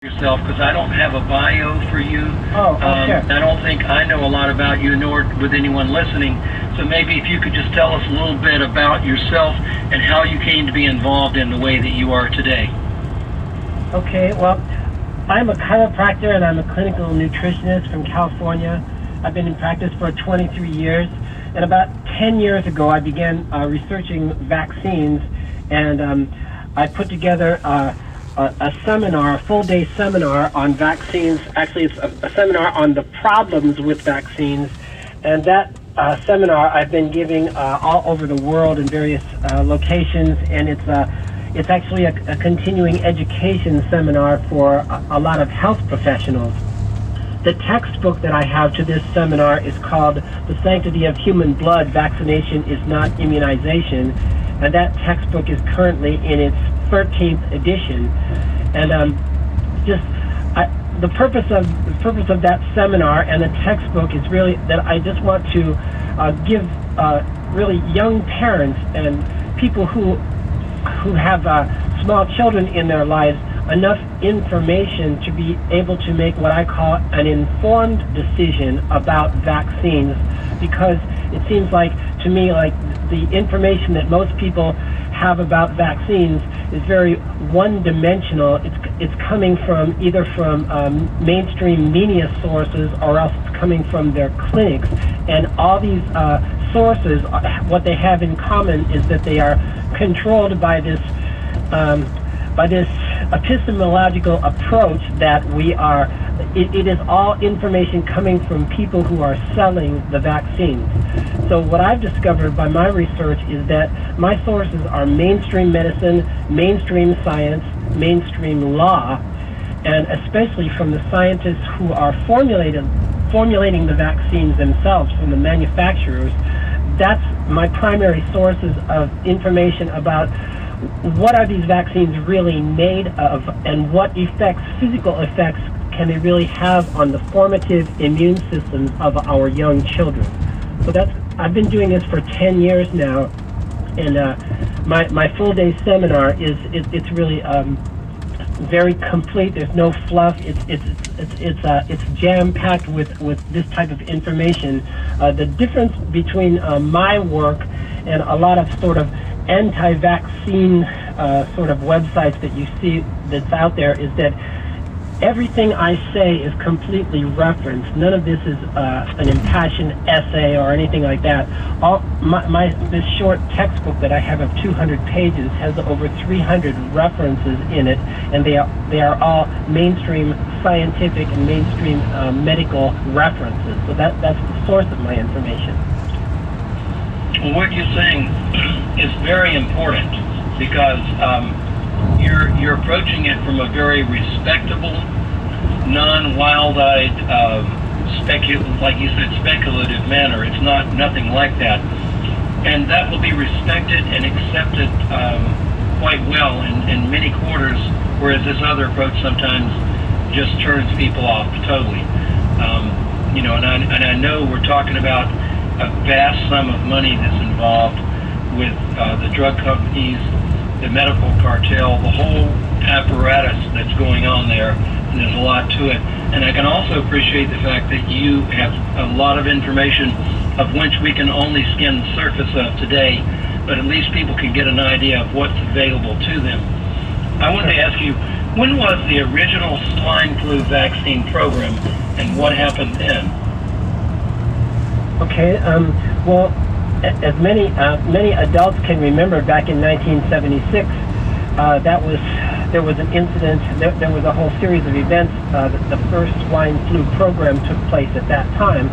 yourself, because I don't have a bio for you. Sure. I don't think I know a lot about you, nor with anyone listening. So maybe if you could just tell us a little bit about yourself and how you came to be involved in the way that you are today. Okay, well, I'm a chiropractor and I'm a clinical nutritionist from California. I've been in practice for 23 years, and about 10 years ago I began researching vaccines, and I put together a seminar, a full-day seminar on vaccines. Actually, it's a seminar on the problems with vaccines, and that seminar I've been giving all over the world in various locations, and it's actually a continuing education seminar for a lot of health professionals. The textbook that I have to this seminar is called The Sanctity of Human Blood, Vaccination is Not Immunization, and that textbook is currently in its 13th edition. And the purpose of that seminar and the textbook is really that I just want to give really young parents and people who have small children in their lives enough information to be able to make what I call an informed decision about vaccines, because it seems like, to me, like the information that most people have about vaccines is very one-dimensional. It's coming from either from mainstream media sources, or else it's coming from their clinics. And all these sources, what they have in common is that they are controlled by this epistemological approach that we are. It is all information coming from people who are selling the vaccines. So what I've discovered by my research is that my sources are mainstream medicine, mainstream science, mainstream law, and especially from the scientists who are formulating the vaccines themselves, from the manufacturers. That's my primary sources of information about what are these vaccines really made of, and what effects, physical effects, can they really have on the formative immune systems of our young children. So I've been doing this for 10 years now, and my full-day seminar it's really very complete. There's no fluff. It's jam-packed with this type of information. The difference between my work and a lot of sort of anti-vaccine sort of websites that you see that's out there is that everything I say is completely referenced. None of this is an impassioned essay or anything like that. This short textbook that I have of 200 pages has over 300 references in it, and they are all mainstream scientific and mainstream medical references. So that's the source of my information. Well, what you're saying is very important, because you're approaching it from a very respectable, non-wild-eyed, like you said, speculative manner. It's nothing like that, and that will be respected and accepted quite well in many quarters. Whereas this other approach sometimes just turns people off totally. And I know we're talking about a vast sum of money that's involved with the drug companies, the medical cartel, the whole apparatus that's going on there, and there's a lot to it. And I can also appreciate the fact that you have a lot of information of which we can only skim the surface of today, but at least people can get an idea of what's available to them. I wanted to ask you, when was the original swine flu vaccine program, and what happened then? Okay, well, as many adults can remember, back in 1976, there was an incident. There was a whole series of events. The first swine flu program took place at that time.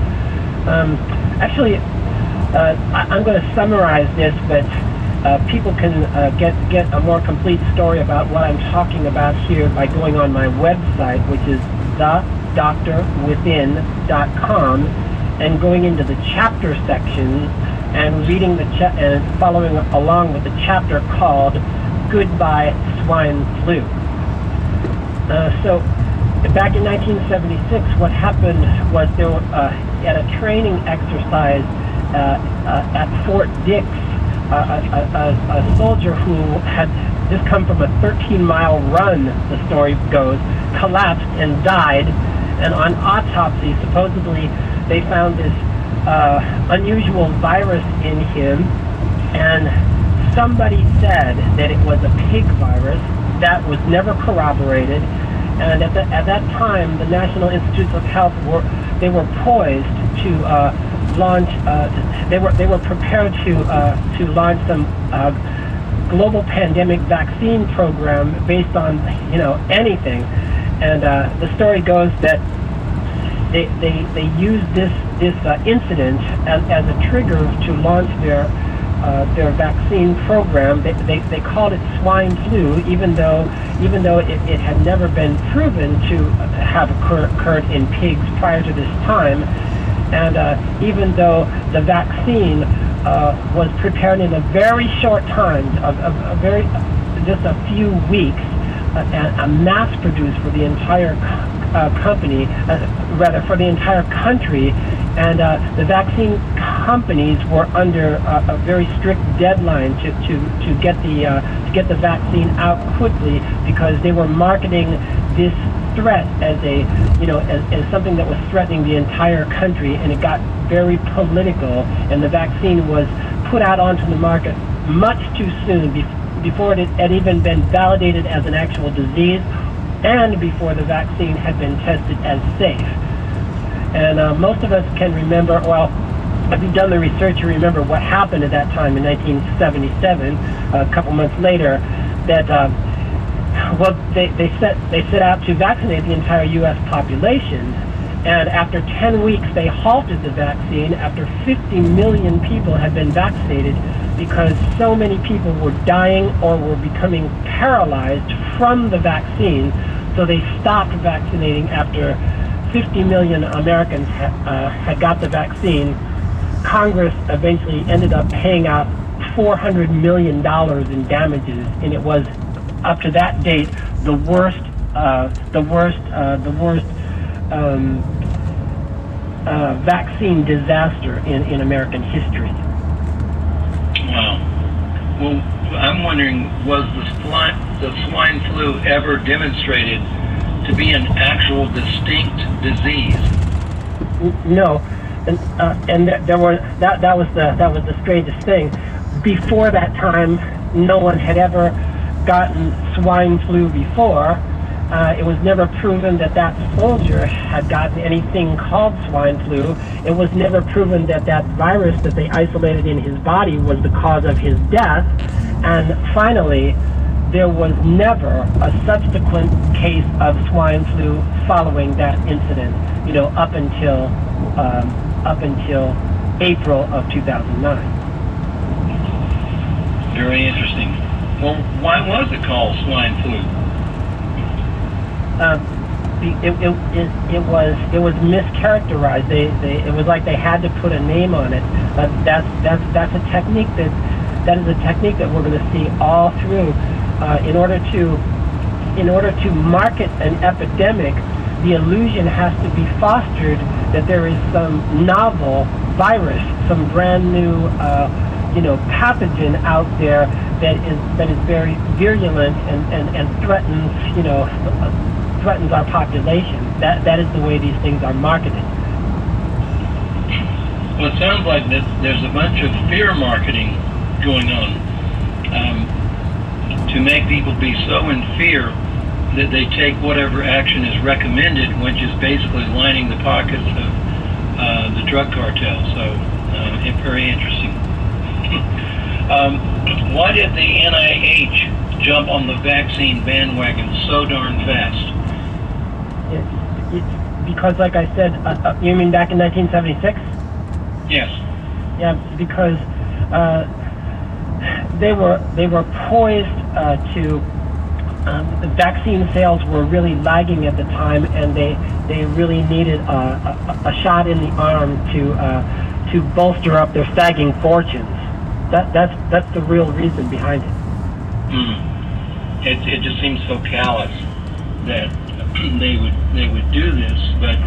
Actually, I'm going to summarize this, but people can get a more complete story about what I'm talking about here by going on my website, which is thedoctorwithin.com, and going into the chapter section and reading and following along with the chapter called Goodbye Swine Flu. So back in 1976, what happened was there at a training exercise at Fort Dix, a soldier who had just come from a 13-mile run, the story goes, collapsed and died. And on autopsy, supposedly, they found this unusual virus in him, and somebody said that it was a pig virus. That was never corroborated. And at that time, the National Institutes of Health were poised to launch. They were prepared to launch some global pandemic vaccine program based on anything. And the story goes that they used this incident as a trigger to launch their vaccine program. They called it swine flu, even though it had never been proven to have occurred in pigs prior to this time. And even though the vaccine was prepared in a very short time, just a few weeks, and mass produced for the entire for the entire country, and the vaccine companies were under a very strict deadline to get the vaccine out quickly, because they were marketing this threat as as something that was threatening the entire country, and it got very political, and the vaccine was put out onto the market much too soon, before it had even been validated as an actual disease, and before the vaccine had been tested as safe. And most of us can remember, well, if you've done the research, you remember what happened at that time in 1977, a couple months later, that they set out to vaccinate the entire U.S. population, and after 10 weeks they halted the vaccine after 50 million people had been vaccinated, because so many people were dying or were becoming paralyzed from the vaccine. So they stopped vaccinating after 50 million Americans had got the vaccine. Congress eventually ended up paying out $400 million in damages, and it was, up to that date, the worst vaccine disaster in American history. Wow. Well, I'm wondering, was the swine flu ever demonstrated to be an actual distinct disease? No, and there were that was the strangest thing. Before that time, no one had ever gotten swine flu before. It was never proven that soldier had gotten anything called swine flu. It was never proven that virus that they isolated in his body was the cause of his death. And finally, there was never a subsequent case of swine flu following that incident, up until April of 2009. Very interesting. Well, why was it called swine flu? It was mischaracterized. It was like they had to put a name on it. That's a technique that is a technique that we're going to see all through. In order to market an epidemic, the illusion has to be fostered that there is some novel virus, some brand new pathogen out there that is very virulent and threatens our population. That is the way these things are marketed. Well, it sounds like there's a bunch of fear marketing going on to make people be so in fear that they take whatever action is recommended, which is basically lining the pockets of the drug cartel. So, very interesting. Why did the NIH jump on the vaccine bandwagon so darn fast? It's because, like I said, you mean back in 1976? Yes. Yeah, because they were poised to. The vaccine sales were really lagging at the time, and they really needed a shot in the arm to bolster up their sagging fortunes. That's the real reason behind it. It just seems so callous that they would do this, but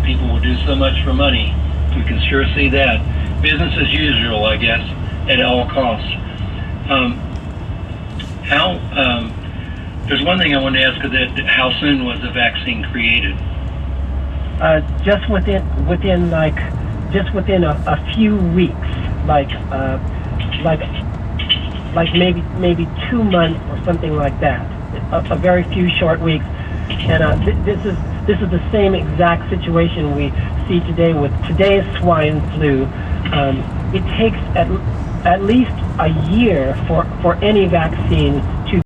people will do so much for money. We can sure see that. Business as usual, I guess, at all costs. There's one thing I wanted to ask, that how soon was the vaccine created? Just within a few weeks, like maybe 2 months or something like that. A very few short weeks, and this is the same exact situation we see today with today's swine flu. It takes at least a year for any vaccine